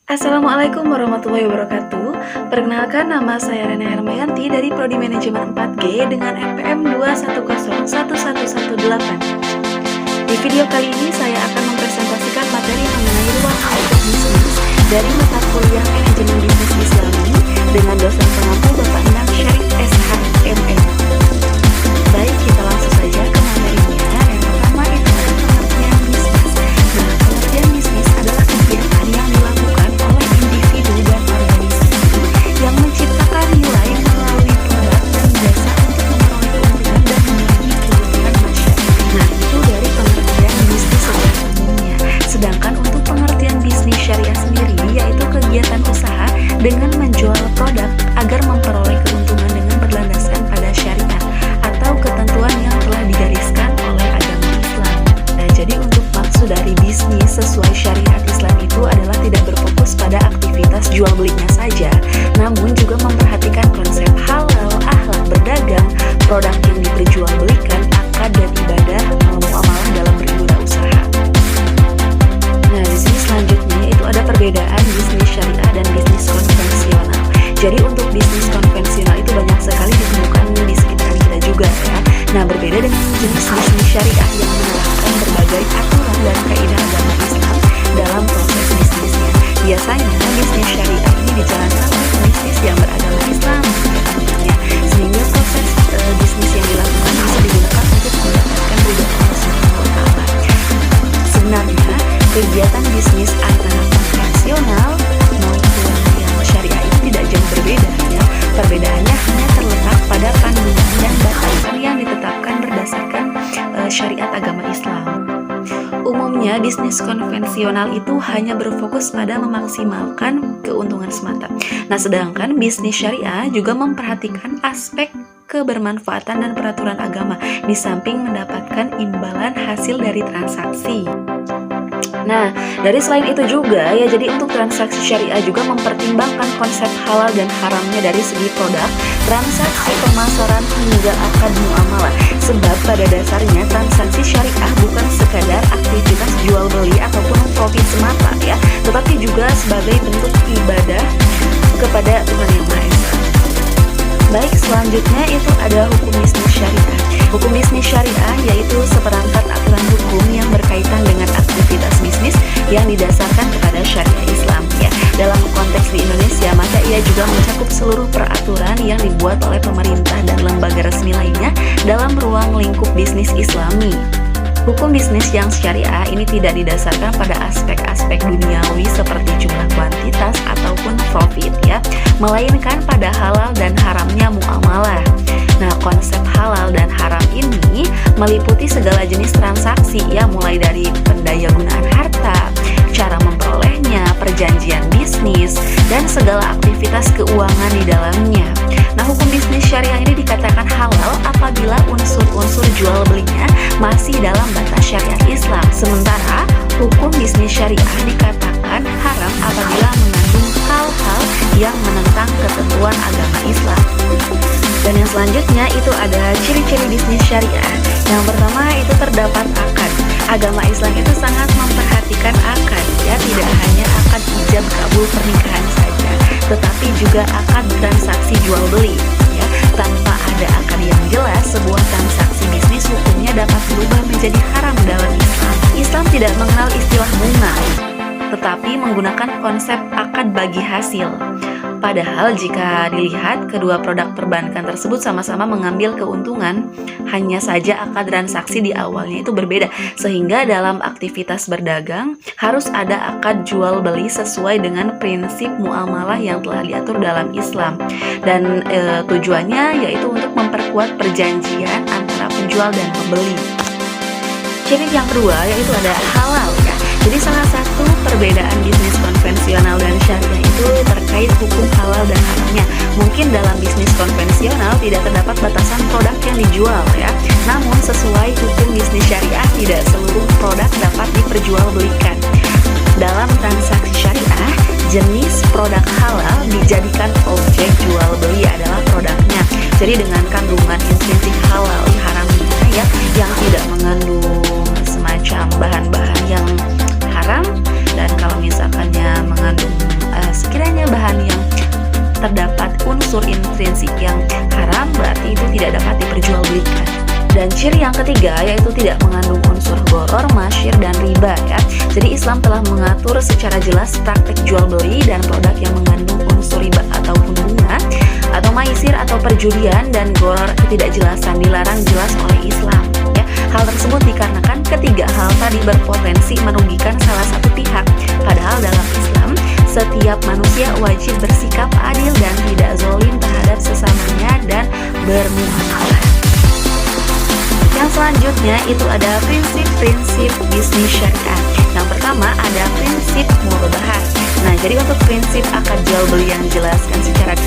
Assalamualaikum warahmatullahi wabarakatuh. Perkenalkan, nama saya Rena Hermayanti dari Prodi Manajemen 4G dengan NPM 2101118. Di video kali ini saya akan mempresentasikan materi mengenai ruang lingkup bisnis dari mata kuliah Manajemen Bisnis Islami dengan dosen pengampu Bapak Endang Syarif SH MM. Baik, kita langsung saja ke materinya. Yang pertama itu adalah pengertian bisnis. Nah, pengertian bisnis adalah kegiatan yang dilakukan oleh individu dan organisasi yang menciptakan nilai melalui produk dan jasa untuk memperoleh keuntungan dan membagi kebutuhan masyarakat. Nah, itu dari pengertian bisnis secara umumnya. Sedangkan untuk pengertian bisnis syariah sendiri, yaitu kegiatan usaha dengan menjual produk agar memperoleh keuntungan dengan berlandaskan pada syariat atau ketentuan yang telah digariskan oleh agama Islam. Nah, jadi untuk maksud dari bisnis sesuai syariat Islam itu adalah tidak berfokus pada aktivitas jual belinya saja, namun juga memperhatikan konsep halal, akhlak berdagang, produk yang diperjualbelikan, akad dan ibadah, muamalah dalam berwirausaha. Nah, di sini selanjutnya itu ada perbedaan bisnis syariah dan bisnis konvensional. Jadi untuk bisnis konvensional itu banyak sekali ditemukan di sekitaran kita juga ya. Nah, berbeda dengan jenis bisnis syariah yang menerapkan berbagai aturan dan kaidah agama Islam dalam proses bisnisnya. Biasanya bisnis syariah ini dijalankan oleh bisnis yang beragama Islam tentunya, sehingga proses bisnis yang dilakukan bisa digunakan untuk mendapatkan ridho Allah Subhanahu wa Ta'ala. Sebenarnya kegiatan bisnis antara konvensional maupun yang syariah itu tidak jauh berbeda ya. Perbedaannya hanya terletak pada kandungan dan batasan yang ditetapkan berdasarkan syariat agama Islam. Umumnya bisnis konvensional itu hanya berfokus pada memaksimalkan keuntungan semata. Nah, sedangkan bisnis syariah juga memperhatikan aspek kebermanfaatan dan peraturan agama di samping mendapatkan imbalan hasil dari transaksi. Nah, dari selain itu juga ya, jadi untuk transaksi syariah juga mempertimbangkan konsep halal dan haramnya dari segi produk, transaksi pemasaran hingga akad muamalah. Sebab pada dasarnya transaksi syariah bukan sekadar aktivitas jual beli ataupun profit semata ya, tetapi juga sebagai bentuk ibadah kepada Tuhan Yang Maha Esa. Baik, selanjutnya itu ada hukum bisnis syariah. Hukum bisnis syariah yaitu seperangkat aturan hukum yang berkaitan dengan aktivitas bisnis yang didasarkan kepada syariah Islam ya. Dalam konteks di Indonesia, maka ia juga mencakup seluruh peraturan yang dibuat oleh pemerintah dan lembaga resmi lainnya dalam ruang lingkup bisnis Islami. Hukum bisnis yang syariah ini tidak didasarkan pada aspek-aspek duniawi seperti jumlah kuantitas ataupun profit ya, melainkan pada halal dan haramnya muamalah. Nah, konsep halal dan haram ini meliputi segala jenis transaksi ya, mulai dari pendayagunaan harta, cara memperolehnya, perjanjian bisnis, dan segala aktivitas keuangan di dalamnya. Nah, hukum bisnis syariah ini dikatakan halal apabila unsur-unsur jual belinya masih dalam batas syariat Islam. Sementara hukum bisnis syariah dikatakan haram apabila mengandung hal-hal yang menentang ketentuan agama Islam. Dan yang selanjutnya itu ada ciri-ciri bisnis syariah. Yang pertama itu terdapat akad. Agama Islam itu sangat memperhatikan akad ya, tidak hanya akad ijab kabul pernikahan saja, tetapi juga akad transaksi jual beli ya. Tanpa ada akad yang jelas, sebuah transaksi bisnis hukumnya dapat berubah menjadi haram dalam Islam. Islam tidak mengenal istilah bunga, tetapi menggunakan konsep akad bagi hasil. Padahal jika dilihat kedua produk perbankan tersebut sama-sama mengambil keuntungan, hanya saja akad transaksi di awalnya itu berbeda, sehingga dalam aktivitas berdagang harus ada akad jual beli sesuai dengan prinsip muamalah yang telah diatur dalam Islam. Dan tujuannya yaitu untuk memperkuat perjanjian antara penjual dan pembeli. Ciri yang kedua yaitu ada halal ya. Jadi salah satu perbedaan bisnis konvensional dan syariah itu terkait hukum halal dan haramnya. Mungkin dalam bisnis konvensional tidak terdapat batasan produk yang dijual ya. Namun sesuai hukum bisnis syariah tidak seluruh produk dapat diperjualbelikan. Dalam transaksi syariah, jenis produk halal dijadikan objek jual beli adalah produknya. Jadi dengan kandungan intrinsik halal haramnya ya, yang tidak mengandung semacam bahan-bahan yang haram, dan kalau misalkannya mengandung unsur intrinsik yang haram, berarti itu tidak dapat diperjualbelikan. Dan ciri yang ketiga yaitu tidak mengandung unsur gharar, masyir, dan riba ya. Jadi Islam telah mengatur secara jelas praktik jual beli dan produk yang mengandung unsur riba ataupun bunga atau maisir atau perjudian dan gharar ketidakjelasan dilarang jelas oleh Islam ya. Hal tersebut dikarenakan ketiga hal tadi berpotensi merugikan salah satu pihak. Padahal dalam Islam setiap manusia wajib bersikap adil dan tidak zalim terhadap sesamanya dan bermuamalah. Yang selanjutnya itu ada prinsip-prinsip bisnis syariah. Yang pertama ada prinsip murabahah. Nah, jadi untuk prinsip akad jual beli yang dijelaskan secara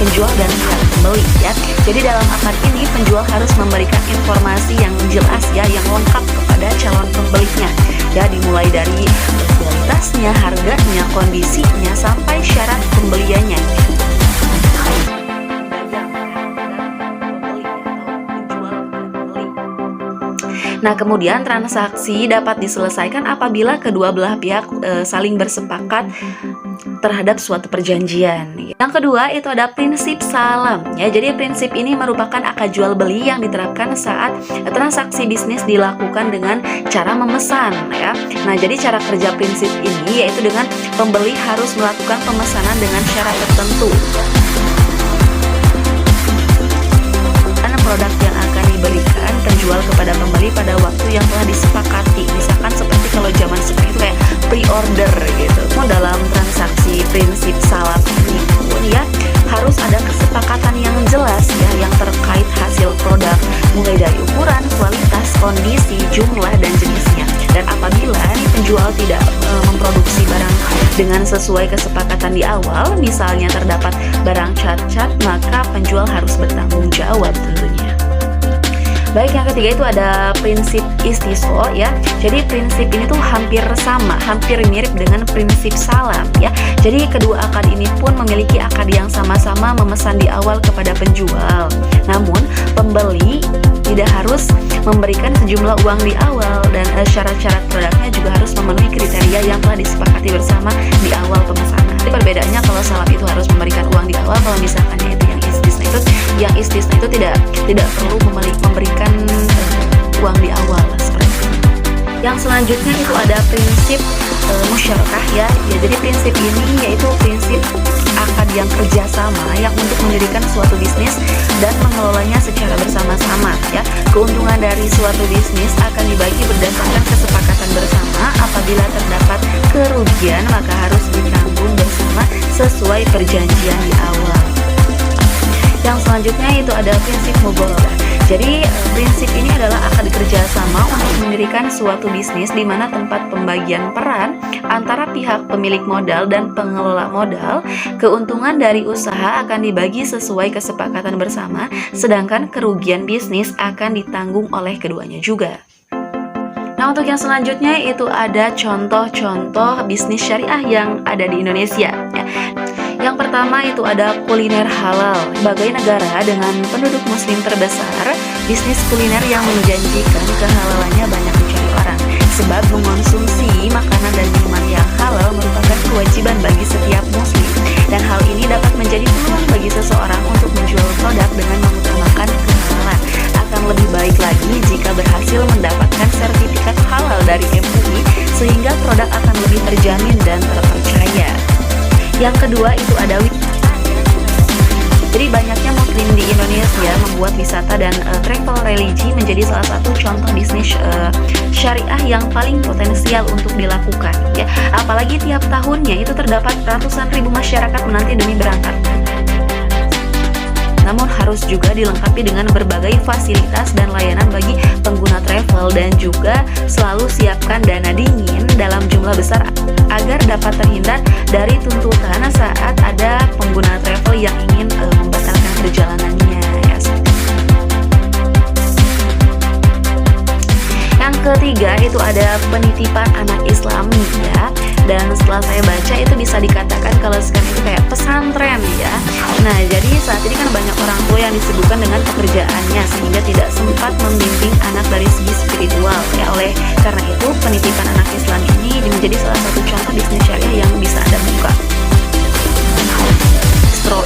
penjual dan pihak pembeli ya. Jadi dalam akad ini penjual harus memberikan informasi yang jelas ya, yang lengkap kepada calon pembelinya. Ya, dimulai dari kualitasnya, harganya, kondisinya sampai syarat pembeliannya. Nah, kemudian transaksi dapat diselesaikan apabila kedua belah pihak saling bersepakat terhadap suatu perjanjian. Yang kedua itu ada prinsip salam ya. Jadi prinsip ini merupakan akad jual beli yang diterapkan saat transaksi bisnis dilakukan dengan cara memesan ya. Nah, jadi cara kerja prinsip ini yaitu dengan pembeli harus melakukan pemesanan dengan syarat tertentu. Produk yang akan diberikan penjual kepada pembeli pada waktu yang telah disepakati. Misalkan seperti kalau zaman sekarang itu kayak pre-order gitu. Dalam transaksi prinsip salam ini pun ya harus ada kesepakatan yang jelas ya, yang terkait hasil produk mulai dari ukuran, kualitas, kondisi, jumlah, dan jenisnya. Dan apabila penjual tidak memproduksi barang dengan sesuai kesepakatan di awal, misalnya terdapat barang cacat, maka penjual harus bertanggung jawab tentunya. Baik, yang ketiga itu ada prinsip istisqo ya. Jadi prinsip ini tuh hampir sama, hampir mirip dengan prinsip salam ya. Jadi kedua akad ini pun memiliki akad yang sama-sama memesan di awal kepada penjual. Namun pembeli tidak harus memberikan sejumlah uang di awal dan syarat-syarat produknya juga harus memenuhi kriteria yang telah disepakati bersama di awal pemesanan. Jadi perbedaannya kalau salam itu harus memberikan uang di awal, kalau misalkan itu yang istisna itu tidak perlu memberikan uang di awal seperti itu. Yang selanjutnya itu ada prinsip musyarakah ya. Jadi prinsip ini yaitu prinsip akad yang kerjasama yang untuk mendirikan suatu bisnis dan mengelolanya secara bersama-sama ya. Keuntungan dari suatu bisnis akan dibagi berdasarkan kesepakatan bersama. Apabila terdapat kerugian maka harus ditanggung bersama sesuai perjanjian di awal. Yang selanjutnya itu ada prinsip mudharabah. Jadi prinsip ini adalah akad kerjasama untuk mendirikan suatu bisnis di mana tempat pembagian peran antara pihak pemilik modal dan pengelola modal. Keuntungan dari usaha akan dibagi sesuai kesepakatan bersama, sedangkan kerugian bisnis akan ditanggung oleh keduanya juga. Nah, untuk yang selanjutnya itu ada contoh-contoh bisnis syariah yang ada di Indonesia ya. Yang pertama itu ada kuliner halal. Sebagai negara dengan penduduk muslim terbesar, bisnis kuliner yang menjanjikan kehalalannya banyak dicari orang. Sebab mengonsumsi makanan dan minuman yang halal merupakan kewajiban bagi setiap muslim. Dan hal ini dapat menjadi peluang bagi seseorang untuk menjual produk dengan mengutamakan kehalalan. Akan lebih baik lagi jika berhasil mendapatkan sertifikat halal dari MUI, sehingga produk akan lebih terjamin dan terpercaya. Yang kedua itu ada wisata. Jadi banyaknya muslim di Indonesia membuat wisata dan travel religi menjadi salah satu contoh bisnis syariah yang paling potensial untuk dilakukan ya. Apalagi tiap tahunnya itu terdapat ratusan ribu masyarakat menanti demi berangkat. Namun harus juga dilengkapi dengan berbagai fasilitas dan layanan bagi pengguna travel, dan juga selalu siapkan dana dingin dalam jumlah besar agar dapat terhindar dari tuntutan saat ada pengguna travel yang ingin membatalkan perjalanannya ya. Yang ketiga itu ada penitipan anak Islami ya. Dan setelah saya baca itu bisa dikatakan kalau sekarang itu kayak pesantren ya. Nah, jadi saat ini kan banyak orang tua yang disibukkan dengan pekerjaannya sehingga tidak sempat membimbing anak dari segi spiritual ya. Oleh karena itu penitipan anak Islam ini menjadi salah satu contoh bisnis syariah yang bisa Anda buka. Istro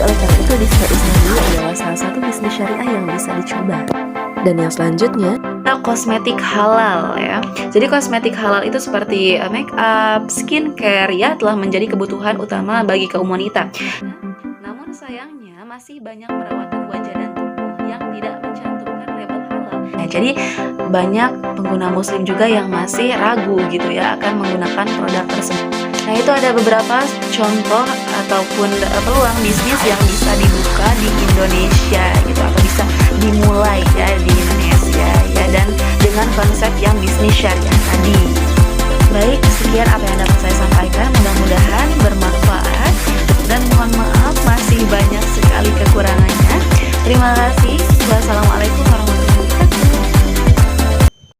oleh karena itu bisnis Islami adalah salah satu bisnis syariah yang bisa dicoba. Dan yang selanjutnya, kosmetik halal ya. Jadi kosmetik halal itu seperti make up, skincare ya telah menjadi kebutuhan utama bagi kaum wanita. Namun sayangnya masih banyak perawatan wajah dan tubuh yang tidak mencantumkan label halal. Nah, jadi banyak pengguna muslim juga yang masih ragu gitu ya akan menggunakan produk tersebut. Nah, itu ada beberapa contoh ataupun peluang bisnis yang bisa dibuka di Indonesia gitu atau bisa dimulai ya di Indonesia ya, dan dengan konsep yang bisnis syariah tadi. Baik, sekian apa yang dapat saya sampaikan, mudah-mudahan bermanfaat dan mohon maaf masih banyak sekali kekurangannya. Terima kasih. Wassalamualaikum warahmatullahi wabarakatuh.